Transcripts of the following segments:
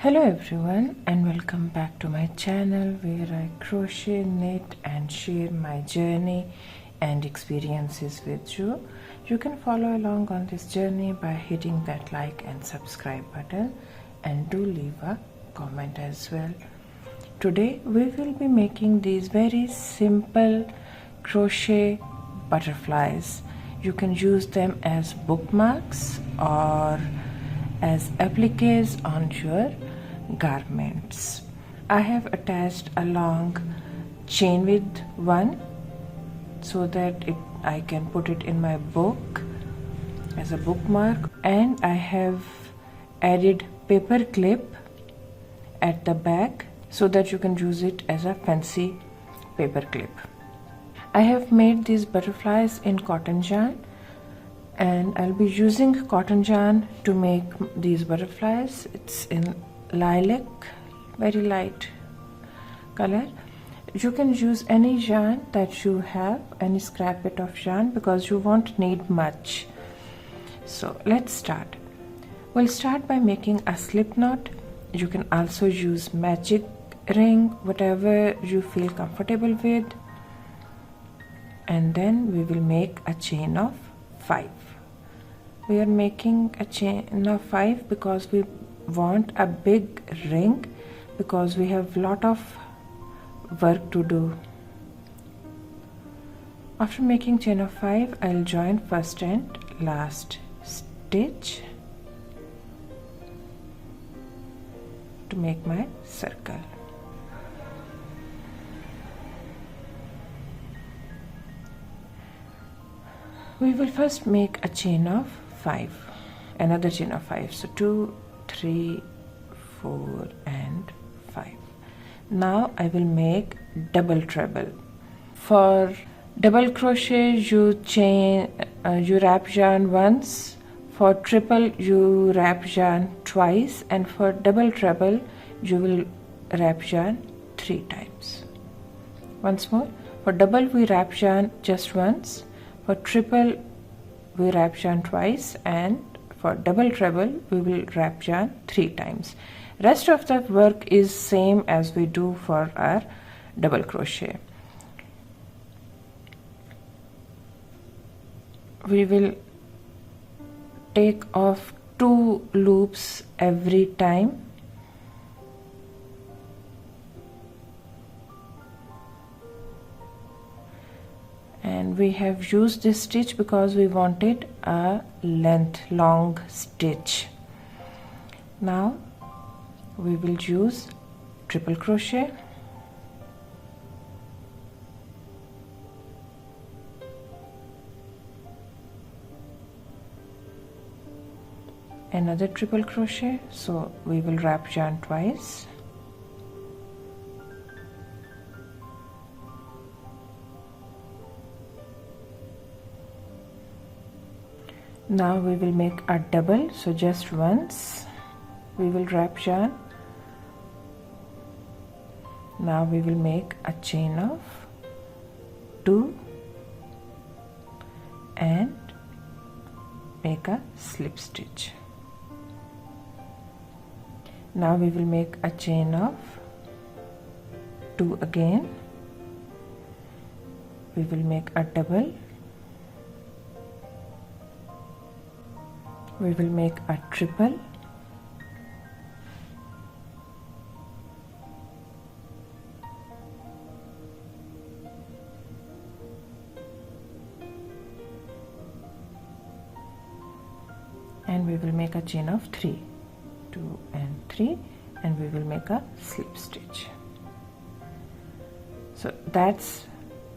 Hello everyone and welcome back to my channel where I crochet, knit and share my journey and experiences with you. You can follow along on this journey by hitting that like and subscribe button and do leave a comment as well. Today we will be making these very simple crochet butterflies. You can use them as bookmarks or as appliques on your garments. I have attached a long chain with one so that I can put it in my book as a bookmark, and I have added paper clip at the back so that you can use it as a fancy paper clip. I have made these butterflies in cotton yarn and I'll be using cotton yarn to make these butterflies. It's in lilac, very light color. You can use any yarn that you have, any scrap bit of yarn, because you won't need much. So let's start. We'll start by making a slip knot. You can also use magic ring, whatever you feel comfortable with, and then we will make a chain of 5. We are making a chain of 5 because we want a big ring, because we have lot of work to do. After making chain of 5, I'll join first and last stitch to make my circle. We will first make a chain of 5, another chain of 5, so 2, 3, 4 and 5. Now I will make double treble. For double crochet you wrap yarn once, for triple you wrap yarn twice, and for double treble you will wrap yarn 3 times. Once more, for double we wrap yarn just once, for triple we wrap yarn twice, and for double treble we will wrap yarn 3 times. Rest of the work is same as we do for our double crochet. We will take off 2 loops every time. And we have used this stitch because we wanted a long stitch. Now we will use triple crochet, another triple crochet, so we will wrap yarn twice, now we will make a double, so just once we will wrap yarn. Now we will make a chain of 2 and make a slip stitch. Now we will make a chain of 2 again. We will make a double. We will make a triple. And we will make a chain of 3, 2 and 3, and we will make a slip stitch. So that's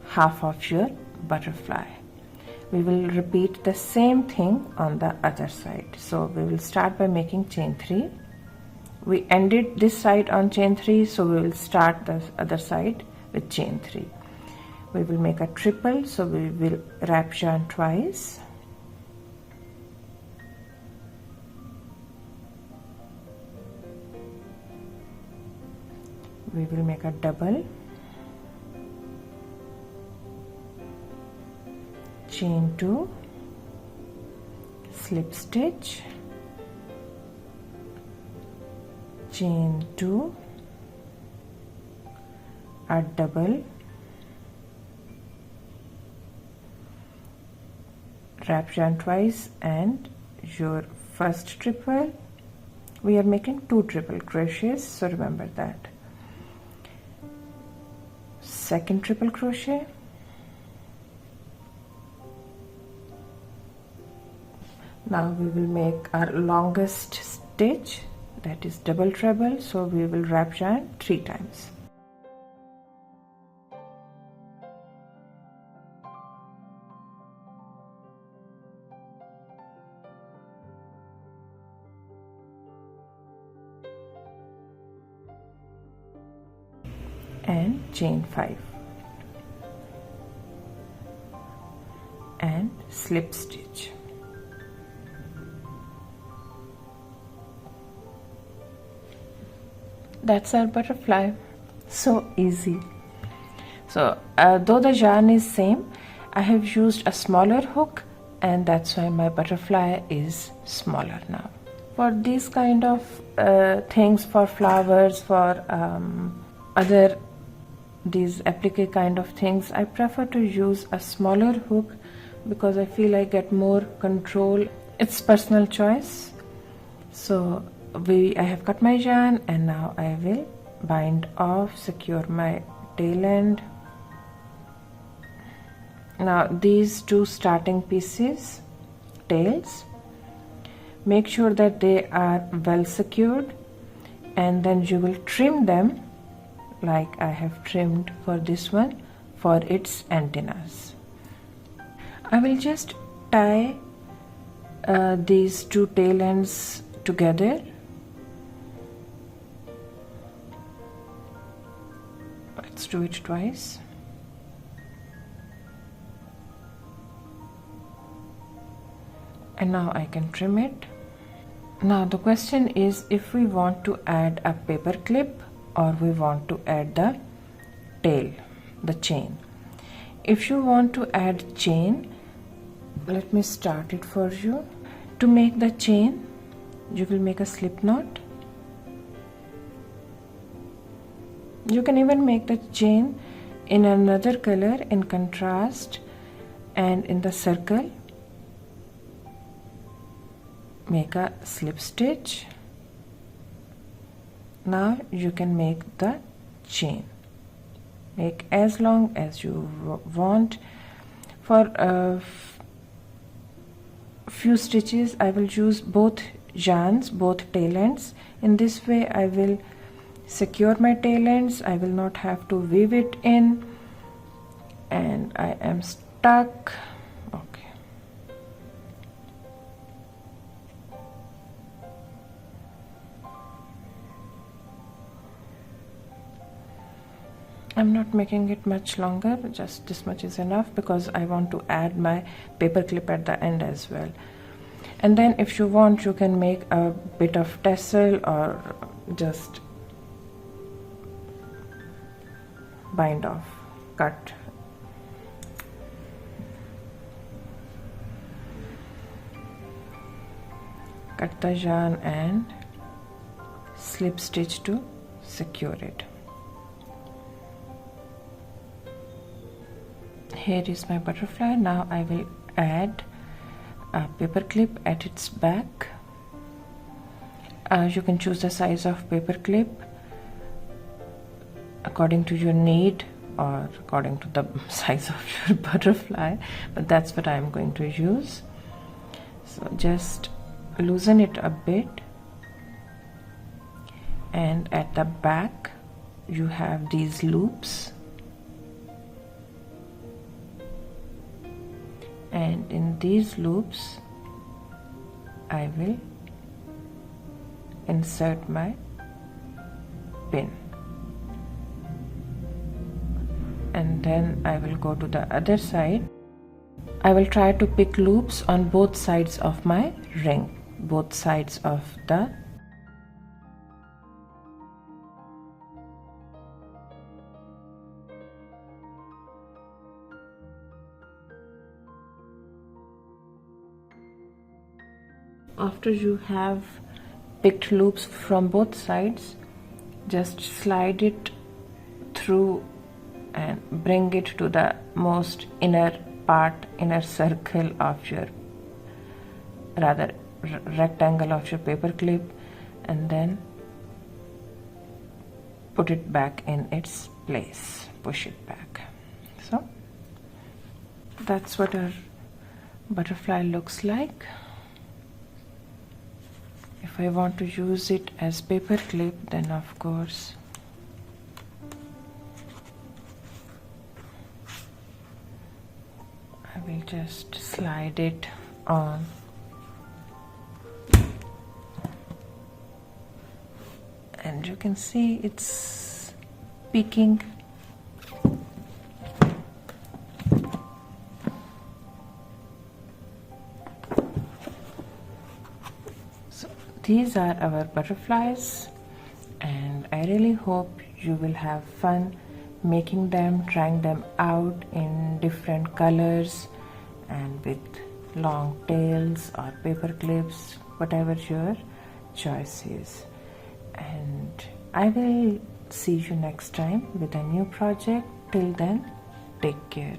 half of your butterfly. We will repeat the same thing on the other side. So we will start by making chain 3. We ended this side on chain 3, so we will start the other side with chain 3. We will make a triple, so we will wrap yarn twice. We will make a double, chain 2, slip stitch, chain 2, a double, wrap yarn twice, and your first triple. We are making 2 triple crochets, so remember that. Second triple crochet, now we will make our longest stitch, that is double treble, so we will wrap yarn 3 times. And chain 5 and slip stitch. That's our butterfly. So easy. So though the yarn is same, I have used a smaller hook, and that's why my butterfly is smaller now. For these kind of things, for flowers, for other these applique kind of things, I prefer to use a smaller hook because I feel I get more control. It's personal choice. So I have cut my yarn, and now I will bind off, secure my tail end. Now these 2 starting pieces, tails, make sure that they are well secured, and then you will trim them like I have trimmed for this one for its antennas. I will just tie these 2 tail ends together. Let's do it twice. And now I can trim it. Now the question is if we want to add a paper clip or we want to add the tail, the chain. If you want to add chain, let me start it for you. To make the chain, you will make a slip knot. You can even make the chain in another color in contrast, and in the circle make a slip stitch. Now you can make the chain. Make as long as you want. For a few stitches I will use both yarns, both tail ends. In this way I will secure my tail ends. I will not have to weave it in, and I am stuck. Okay. I'm not making it much longer, just this much is enough because I want to add my paper clip at the end as well. And then if you want, you can make a bit of tassel or just bind off, cut. Cut the yarn and slip stitch to secure it. Here is my butterfly. Now I will add a paper clip at its back. You can choose the size of paper clip according to your need or according to the size of your butterfly, but that's what I am going to use. So just loosen it a bit, and at the back you have these loops, and in these loops I will insert my pin, and then I will go to the other side. I will try to pick loops on both sides of my ring, both sides of the After you have picked loops from both sides. Just slide it through and bring it to the most inner circle of your, rather rectangle of your paper clip, and then put it back in its place, push it back. So that's what our butterfly looks like. If I want to use it as paper clip, then of course I will just slide it on. And you can see it's peeking. So these are our butterflies, and I really hope you will have fun making them, trying them out in different colors and with long tails or paper clips, whatever your choice is. And I will see you next time with a new project. Till then, take care.